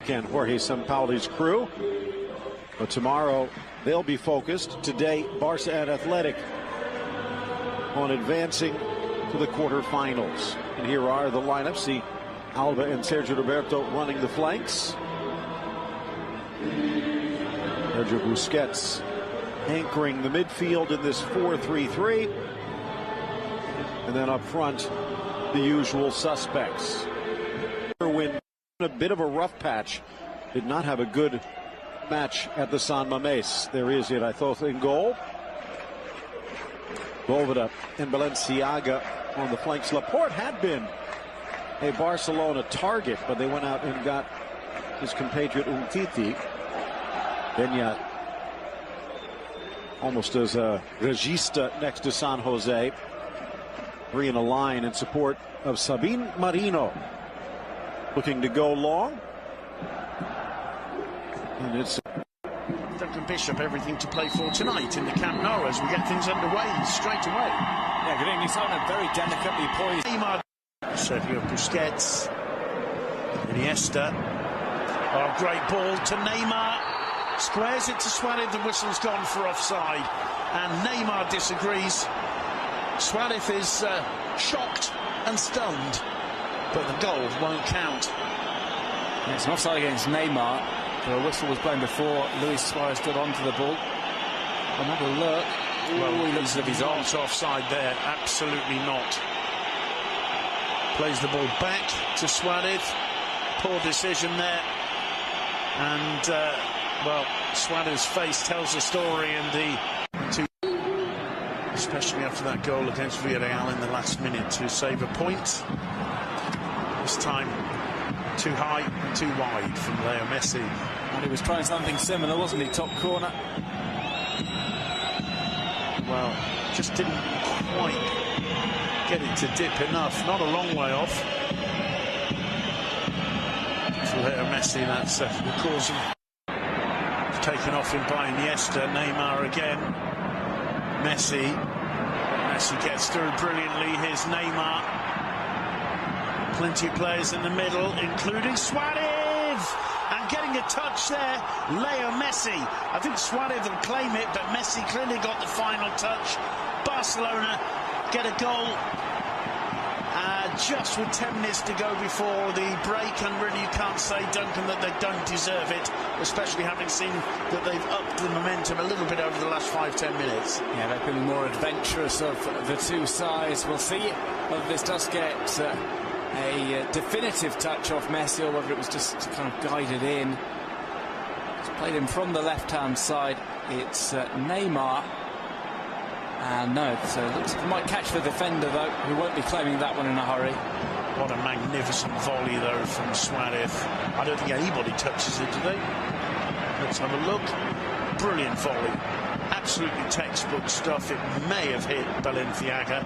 And Jorge Sampaoli's crew. But tomorrow they'll be focused. Today, Barca and Atletico on advancing to the quarterfinals. And here are the lineups. See Alba and Sergio Roberto running the flanks. Sergio Busquets anchoring the midfield in this 4-3-3. And then up front, the usual suspects. Win a bit of a rough patch. Did not have a good match at the San Mamés. There is it, I thought, in goal. Boveda and Balenciaga on the flanks. Laporte had been a Barcelona target, but they went out and got his compatriot Umtiti. Beñat almost as a regista next to San Jose. Three in a line in support of Sabine Marino. Looking to go long. And it's Duncan Bishop, everything to play for tonight in the Camp Nou as we get things underway straight away. Yeah, good evening, Simon. Very delicately poised. Neymar, Sergio Busquets, Iniesta. Oh, great ball to Neymar. Squares it to Suarez. The whistle's gone for offside, and Neymar disagrees. Suarez is shocked and stunned, but the goal won't count. Yeah, it's an offside against Neymar. The whistle was blown before Luis Suarez got onto the ball. Another look. Well, he looks as if he's not offside there. Absolutely not. Plays the ball back to Suarez. Poor decision there. And, well, Suarez's face tells the story, and especially after that goal against Villarreal in the last minute to save a point. This time too high and too wide from Leo Messi. And he was trying something similar, wasn't he? Top corner. Well, just didn't quite get it to dip enough. Not a long way off. For Leo Messi, that's the cause of taken off him by Iniesta. Neymar again. Messi gets through brilliantly. Here's Neymar. Plenty of players in the middle, including Suarez, and getting a touch there, Leo Messi. I think Suarez will claim it, but Messi clearly got the final touch. Barcelona get a goal just with 10 minutes to go before the break, and really you can't say, Duncan, that they don't deserve it, especially having seen that they've upped the momentum a little bit over the last 5-10 minutes. Yeah, they've been more adventurous of the two sides. We'll see whether this does get a definitive touch off Messi, or whether it was just kind of guided in. It's played in from the left-hand side. It's Neymar. And no, it looks like it might catch the defender, though, who won't be claiming that one in a hurry. What a magnificent volley, though, from Suarez. I don't think anybody touches it, do they? Let's have a look. Brilliant volley. Absolutely textbook stuff. It may have hit Balenciaga.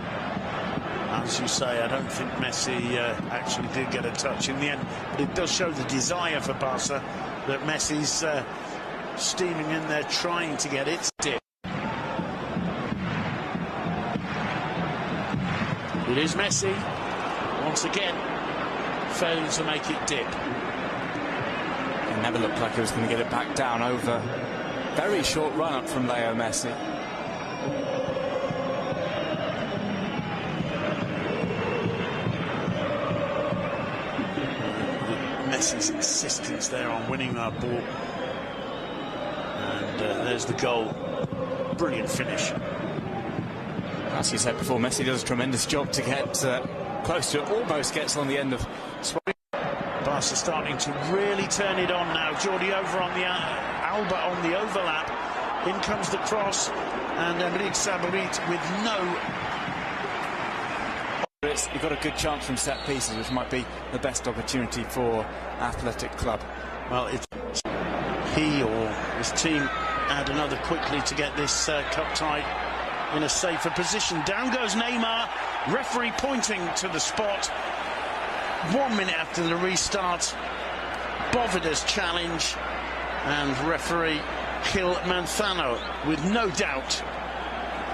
As you say, I don't think Messi actually did get a touch in the end, but it does show the desire for Barca that Messi's steaming in there trying to get it. It is Messi, once again, failing to make it dip. It never looked like he was going to get it back down over. Very short run-up from Leo Messi. Messi's insistence there on winning that ball. And there's the goal. Brilliant finish. As you said before, Messi does a tremendous job to get close to it. Almost gets on the end of Suarez. Barca starting to really turn it on now. Jordi over on the Alba on the overlap. In comes the cross, and Enrique Sabarit with no. You've got a good chance from set pieces, which might be the best opportunity for Athletic Club. Well, it's he or his team add another quickly to get this cup tie in a safer position. Down goes Neymar, referee pointing to the spot. 1 minute after the restart, Boveda's challenge, and referee Gil Manzano, with no doubt,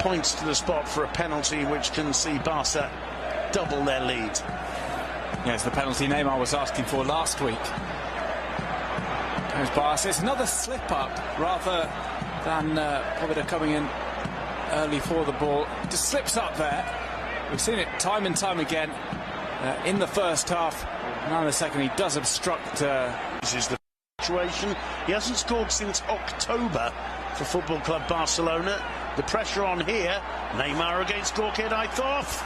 points to the spot for a penalty which can see Barca double their lead. Yes, the penalty Neymar was asking for last week. Goes Barca. It's another slip-up rather than Boveda coming in early for the ball. Just slips up there. We've seen it time and time again in the first half. Now in the second, he does obstruct. This is the situation. He hasn't scored since October for Football Club Barcelona. The pressure on here. Neymar against Gorka Aithoff.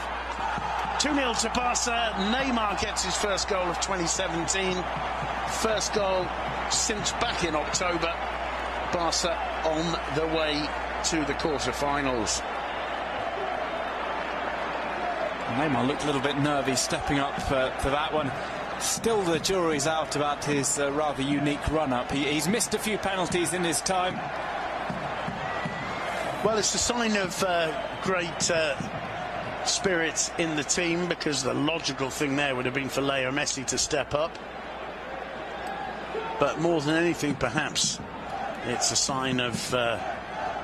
2-0 to Barca. Neymar gets his first goal of 2017. First goal since back in October. Barca on the way to the quarter-finals. Neymar looked a little bit nervy stepping up for that one. Still the jury's out about his rather unique run-up. He's missed a few penalties in his time. Well, it's a sign of great spirit in the team, because the logical thing there would have been for Leo Messi to step up. But more than anything, perhaps, it's a sign of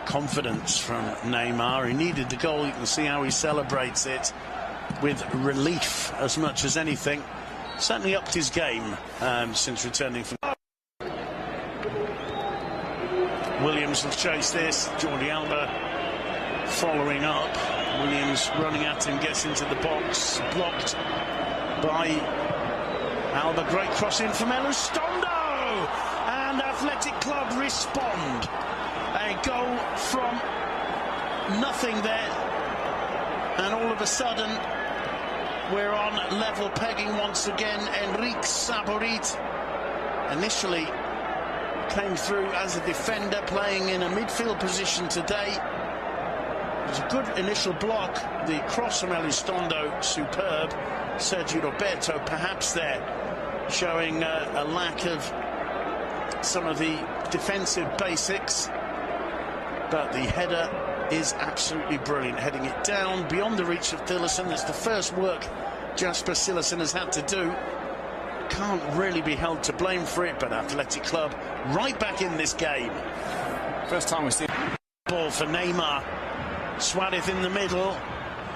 confidence from Neymar. He needed the goal. You can see how he celebrates it with relief as much as anything. Certainly upped his game since returning from... Williams will chase this. Jordi Alba following up. Williams running at him, gets into the box, blocked by Alba. Great cross in from Elizondo, and Athletic Club respond. A goal from nothing there, and all of a sudden we're on level pegging once again. Enrique Saborit initially came through as a defender, playing in a midfield position today. It was a good initial block. The cross from Elizondo, superb. Sergio Roberto perhaps there showing a lack of some of the defensive basics, but the header is absolutely brilliant, heading it down beyond the reach of Tillerson. That's the first work Jasper Cillessen has had to do. Can't really be held to blame for it, but Athletic Club right back in this game. First time we see ball for Neymar. Suarez in the middle.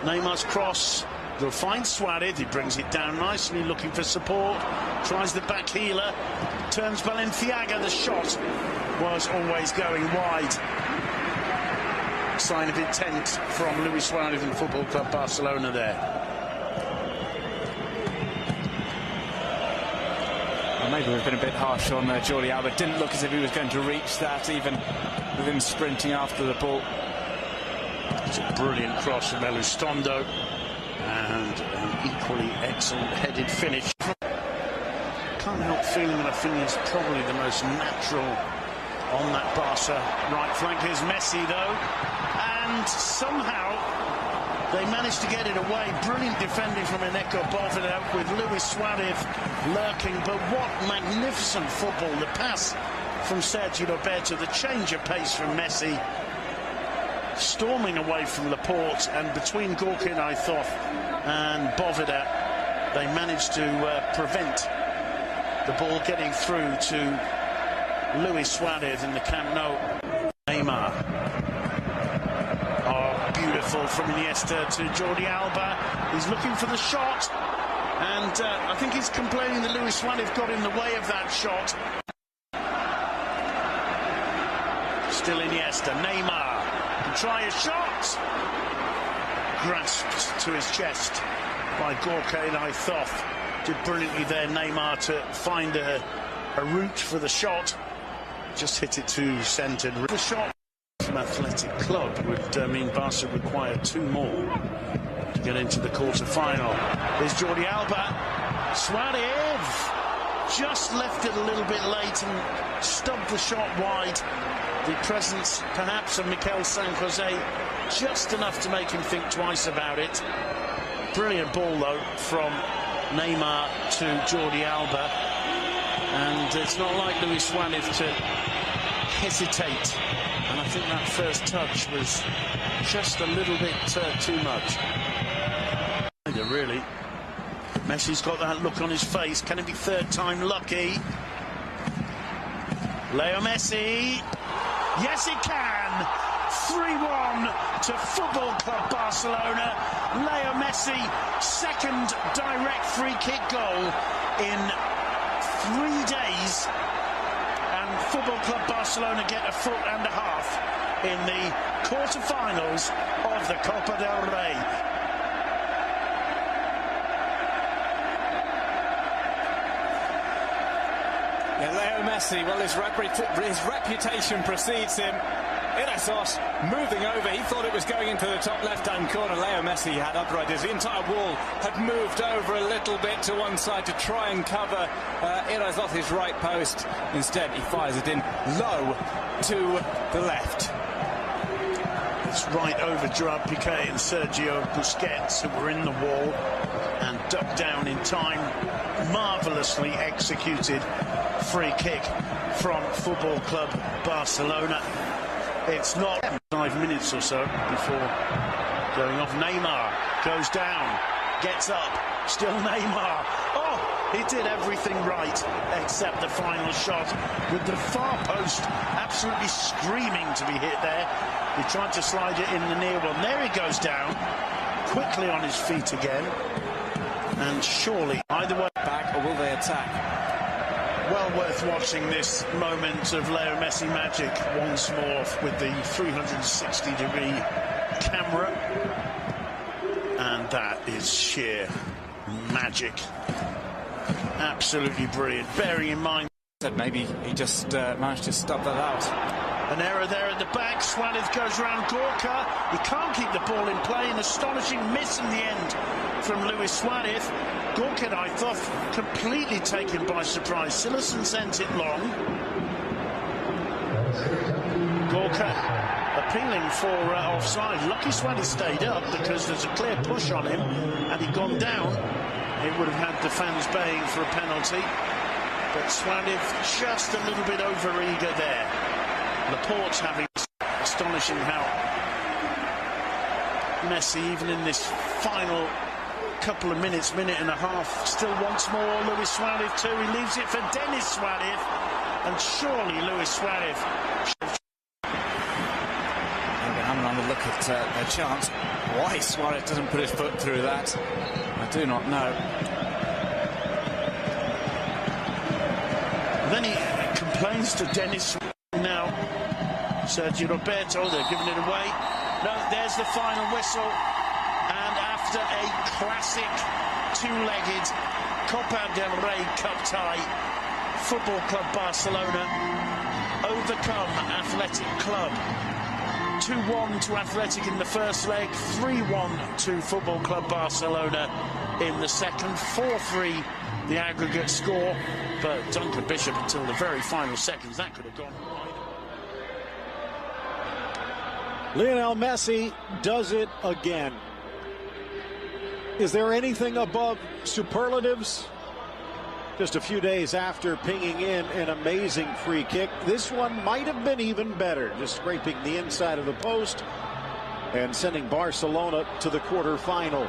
Neymar's cross. They'll find Suarez. He brings it down nicely, looking for support. Tries the back heeler. Turns Balenciaga. The shot was always going wide. Sign of intent from Luis Suarez and Football Club Barcelona there. Well, maybe we've been a bit harsh on Jordi Alba. Didn't look as if he was going to reach that, even with him sprinting after the ball. It's a brilliant cross from Elizondo, and an equally excellent headed finish. Can't help feeling that I think he's probably the most natural on that Barca right flank. Here's Messi though, and somehow they managed to get it away. Brilliant defending from Eneko Boveda with Luis Suarez lurking, but what magnificent football. The pass from Sergio Roberto, the change of pace from Messi, storming away from Laporte, and between Gorka Aithoff and Boveda, they managed to prevent the ball getting through to Luis Suarez in the Camp Nou. Neymar. Oh, beautiful from Iniesta to Jordi Alba. He's looking for the shot, and I think he's complaining that Luis Suarez got in the way of that shot. Still Iniesta. Neymar can try a shot. Grasped to his chest by Gorka Aithoff. Did brilliantly there, Neymar, to find a route for the shot. Just hit it to centre. The shot from Athletic Club would mean Barca require 2 more to get into the quarter-final. There's Jordi Alba. Suarez just left it a little bit late and stubbed the shot wide. The presence, perhaps, of Mikel San Jose, just enough to make him think twice about it. Brilliant ball, though, from Neymar to Jordi Alba. And it's not like Luis Suarez to hesitate. And I think that first touch was just a little bit too much. Really. Messi's got that look on his face. Can it be third time lucky? Leo Messi. Yes, it can. 3-1 to Football Club Barcelona. Leo Messi, second direct free kick goal in 3 days. And Football Club Barcelona get a foot and a half in the quarter-finals of the Copa del Rey. Yeah, Leo Messi, well, his reputation precedes him. Irazos moving over. He thought it was going into the top left-hand corner. Leo Messi had upright. The entire wall had moved over a little bit to one side to try and cover Irazos' right post. Instead, he fires it in low to the left. It's right over Gerard Piqué and Sergio Busquets, who were in the wall and ducked down in time. Marvellously executed free kick from Football Club Barcelona. It's not 5 minutes or so before going off. Neymar goes down, gets up, still Neymar. Oh, he did everything right except the final shot with the far post absolutely screaming to be hit there. He tried to slide it in the near one. There he goes down, quickly on his feet again. And surely either way back, or will they attack? Well worth watching this moment of Leo Messi magic once more with the 360-degree camera. And that is sheer magic. Absolutely brilliant. Bearing in mind that maybe he just managed to stub that out. An error there at the back. Suarez goes round Gorka. He can't keep the ball in play. An astonishing miss in the end from Luis Suarez. Gorka, I thought, completely taken by surprise. Silerson sent it long. Gorka appealing for offside. Lucky Suarez stayed up because there's a clear push on him. Had he gone down, it would have had the fans baying for a penalty. But Suarez just a little bit over-eager there. Laporte's having astonishing how Messi, even in this final couple of minutes, minute and a half, still wants more. Luis Suarez too. He leaves it for Denis Suarez, and surely Luis Suarez. They're having another look at their chance. Why Suarez doesn't put his foot through that, I do not know. And then he complains to Denis now. Sergio Roberto, they're giving it away. No, there's the final whistle. And after a classic two-legged Copa del Rey Cup tie, Football Club Barcelona overcome Athletic Club. 2-1 to Athletic in the first leg, 3-1 to Football Club Barcelona in the second, 4-3 the aggregate score. But Duncan Bishop, until the very final seconds, that could have gone wide. Lionel Messi does it again. Is there anything above superlatives? Just a few days after pinging in an amazing free kick, this one might have been even better, just scraping the inside of the post and sending Barcelona to the quarterfinals.